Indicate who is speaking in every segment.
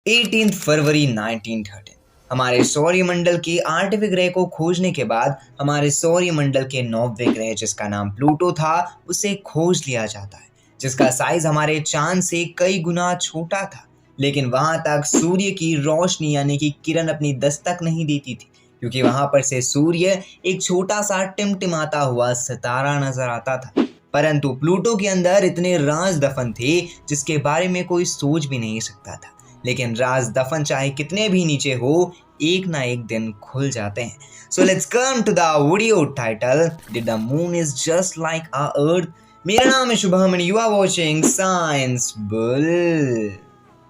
Speaker 1: 18 फरवरी 1913 हमारे सौरमंडल के 8वें ग्रह को खोजने के बाद हमारे सौरमंडल के 9वें ग्रह जिसका नाम प्लूटो था उसे खोज लिया जाता है, जिसका साइज हमारे चांद से कई गुना छोटा था। लेकिन वहां तक सूर्य की रोशनी यानी कि किरण अपनी दस्तक नहीं देती थी, क्योंकि वहां पर से सूर्य एक छोटा सा टिमटिमाता हुआ सितारा नजर आता था। परंतु प्लूटो के अंदर इतने राज दफन थे जिसके बारे में कोई सोच भी नहीं सकता था। लेकिन राज दफन चाहे कितने भी नीचे हो, एक ना एक दिन खुल जाते हैं। So let's come to the video title, did the moon is just like our earth. मेरा नाम है Shubham and you are watching science bull.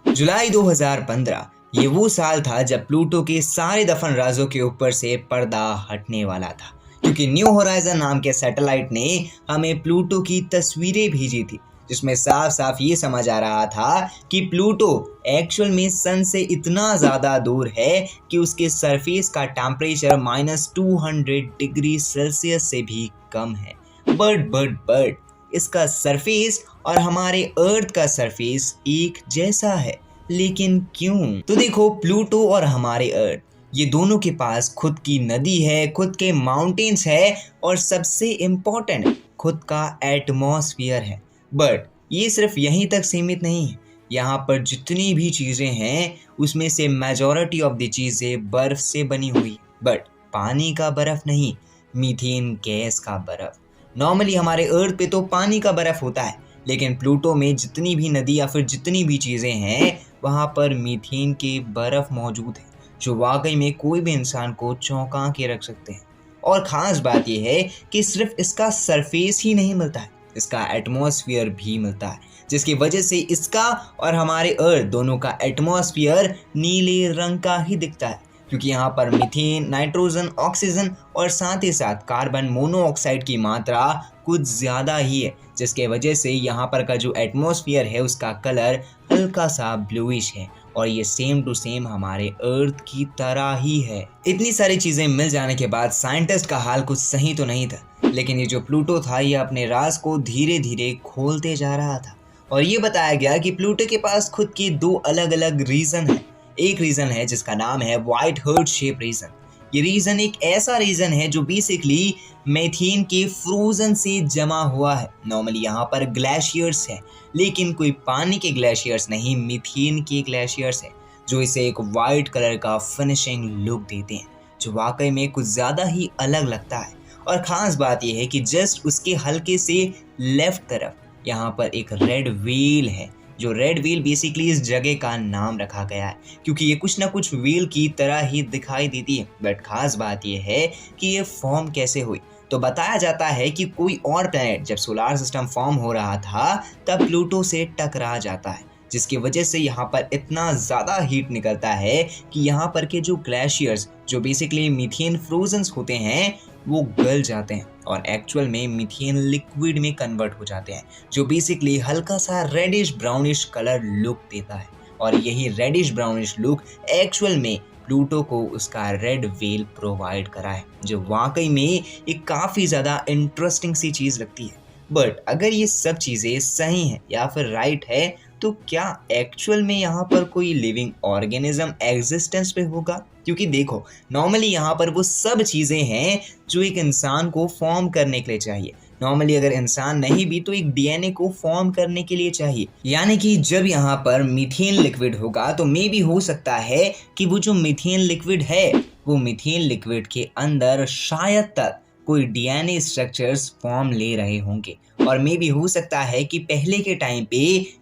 Speaker 1: जुलाई 2015 ये वो साल था जब प्लूटो के सारे दफन राजों के ऊपर से पर्दा हटने वाला था, क्योंकि न्यू होराइजन नाम के सैटेलाइट ने हमें प्लूटो की तस्वीरें भेजी थी, जिसमें साफ साफ ये समझ आ रहा था कि प्लूटो एक्चुअल में सन से इतना ज़्यादा दूर है कि उसके सरफेस का टेम्परेचर -200 डिग्री सेल्सियस से भी कम है। बट इसका सरफेस और हमारे अर्थ का सरफेस एक जैसा है। लेकिन क्यों? तो देखो, प्लूटो और हमारे अर्थ ये दोनों के पास खुद की नदी है, खुद के माउंटेन्स है और सबसे इम्पोर्टेंट खुद का एटमॉस्फेयर है। बट ये सिर्फ यहीं तक सीमित नहीं है। यहाँ पर जितनी भी चीज़ें हैं उसमें से मेजॉरिटी ऑफ द चीज़ें बर्फ से बनी हुई, बट पानी का बर्फ नहीं, मीथेन गैस का बर्फ। नॉर्मली हमारे अर्थ पे तो पानी का बर्फ होता है, लेकिन प्लूटो में जितनी भी नदी या फिर जितनी भी चीज़ें हैं वहाँ पर मीथेन के बर्फ मौजूद है, जो वाकई में कोई भी इंसान को चौंका के रख सकते हैं। और ख़ास बात यह है कि सिर्फ इसका सरफेस ही नहीं मिलता है, इसका एटमॉस्फेयर भी मिलता है, जिसकी वजह से इसका और हमारे अर्थ दोनों का एटमॉस्फेयर नीले रंग का ही दिखता है, क्योंकि यहाँ पर मीथेन, नाइट्रोजन, ऑक्सीजन और साथ ही साथ कार्बन मोनोऑक्साइड की मात्रा कुछ ज़्यादा ही है, जिसके वजह से यहाँ पर का जो एटमॉस्फेयर है उसका कलर हल्का सा ब्लूइश है और ये सेम टू सेम हमारे अर्थ की तरह ही है। इतनी सारी चीज़ें मिल जाने के बाद साइंटिस्ट का हाल कुछ सही तो नहीं था, लेकिन ये जो प्लूटो था ये अपने राज को धीरे धीरे खोलते जा रहा था और ये बताया गया कि प्लूटो के पास खुद की दो अलग अलग रीजन है। एक रीजन है जिसका नाम है व्हाइट हार्ट शेप रीजन। ये रीजन एक ऐसा रीजन है जो बेसिकली मीथेन के फ्रोजन से जमा हुआ है। नॉर्मली यहाँ पर ग्लेशियर्स है, लेकिन कोई पानी के ग्लेशियर्स नहीं, मीथेन के ग्लेशियर्स है, जो इसे एक वाइट कलर का फिनिशिंग लुक देते हैं, जो वाकई में कुछ ज़्यादा ही अलग लगता है। और ख़ास बात यह है कि जस्ट उसके हल्के से लेफ्ट तरफ यहाँ पर एक रेड व्हेल है, जो रेड व्हेल बेसिकली इस जगह का नाम रखा गया है क्योंकि ये कुछ ना कुछ व्हेल की तरह ही दिखाई देती है। बट खास बात यह है कि ये फॉर्म कैसे हुई, तो बताया जाता है कि कोई और प्लैनेट जब सोलार सिस्टम फॉर्म हो रहा था तब प्लूटो से टकरा जाता है, जिसकी वजह से यहाँ पर इतना ज़्यादा हीट निकलता है कि यहाँ पर के जो ग्लेशियर्स जो बेसिकली मीथेन फ्रोजन्स होते हैं वो गल जाते हैं और एक्चुअल में मीथेन लिक्विड में कन्वर्ट हो जाते हैं, जो बेसिकली हल्का सा रेडिश ब्राउनिश कलर लुक देता है। और यही रेडिश ब्राउनिश लुक एक्चुअल में प्लूटो को उसका रेड व्हेल प्रोवाइड करा है, जो वाकई में एक काफ़ी ज़्यादा इंटरेस्टिंग सी चीज़ लगती है। बट अगर ये सब चीज़ें सही हैं या फिर राइट है, तो क्या एक्चुअल में यहाँ पर कोई लिविंग ऑर्गेनिज्म एग्जिस्टेंस पे होगा? क्योंकि देखो, नॉर्मली यहाँ पर वो सब चीज़ें हैं जो एक इंसान को फॉर्म करने के लिए चाहिए। नॉर्मली अगर इंसान नहीं भी तो एक डीएनए को फॉर्म करने के लिए चाहिए, यानी कि जब यहाँ पर मीथेन लिक्विड होगा तो मे भी हो सकता है कि वो जो मीथेन लिक्विड है वो मीथेन लिक्विड के अंदर शायद तक कोई डीएनए स्ट्रक्चर्स फॉर्म ले रहे होंगे और मे भी हो सकता है कि पहले के टाइम पे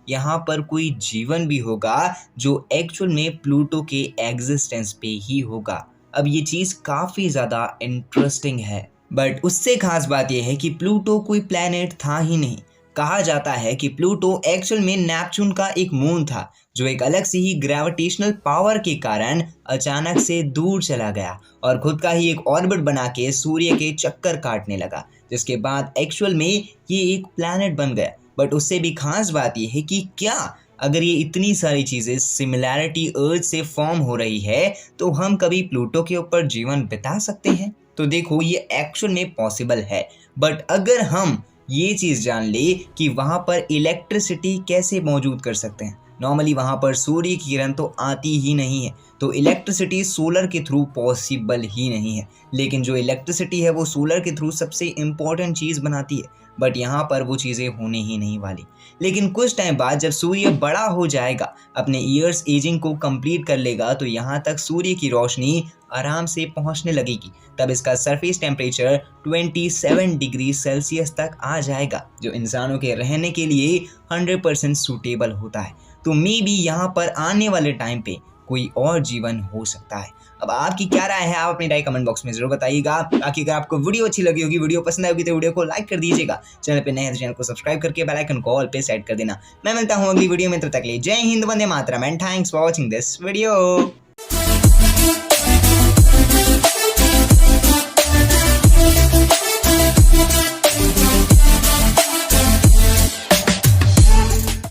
Speaker 1: यहाँ पर कोई जीवन भी होगा जो एक्चुअल में प्लूटो के एग्जिस्टेंस पे ही होगा। अब ये चीज़ काफ़ी ज़्यादा इंटरेस्टिंग है, बट उससे खास बात यह है कि प्लूटो कोई प्लैनेट था ही नहीं। कहा जाता है कि प्लूटो एक्चुअल में नेपच्यून का एक मून था, जो एक अलग से ही ग्रेविटेशनल पावर के कारण अचानक से दूर चला गया और खुद का ही एक ऑर्बिट बना के सूर्य के चक्कर काटने लगा, जिसके बाद एक्चुअल में ये एक प्लैनेट बन गया। बट उससे भी खास बात यह है कि क्या अगर ये इतनी सारी चीज़ें सिमिलैरिटी अर्थ से फॉर्म हो रही है तो हम कभी प्लूटो के ऊपर जीवन बिता सकते हैं? तो देखो, ये एक्चुअल में पॉसिबल है, बट अगर हम ये चीज़ जान ले कि वहाँ पर इलेक्ट्रिसिटी कैसे मौजूद कर सकते हैं। नॉर्मली वहाँ पर सूर्य की किरण तो आती ही नहीं है, तो इलेक्ट्रिसिटी सोलर के थ्रू पॉसिबल ही नहीं है। लेकिन जो इलेक्ट्रिसिटी है वो सोलर के थ्रू सबसे इम्पॉर्टेंट चीज़ बनाती है, बट यहाँ पर वो चीज़ें होने ही नहीं वाली। लेकिन कुछ टाइम बाद जब सूर्य बड़ा हो जाएगा, अपने ईयर्स एजिंग को कंप्लीट कर लेगा, तो यहाँ तक सूर्य की रोशनी आराम से पहुँचने लगेगी। तब इसका सरफेस टेम्परेचर 27 डिग्री सेल्सियस तक आ जाएगा, जो इंसानों के रहने के लिए 100% सूटेबल होता है। तो मे बी यहाँ पर आने वाले टाइम पे कोई और जीवन हो सकता है। अब आपकी क्या राय है, आप अपनी राय कमेंट बॉक्स में जरूर बताइएगा। बाकी अगर आपको वीडियो अच्छी लगी होगी, वीडियो पसंद आई होगी, तो वीडियो को लाइक कर दीजिएगा। चैनल पे नए हैं तो चैनल को सब्सक्राइब करके बेल आइकन को ऑल पे सेट कर देना। मैं मिलता हूँ अगली वीडियो में, तब तक के लिए जय हिंद, वंदे मातरम and thanks for watching this video.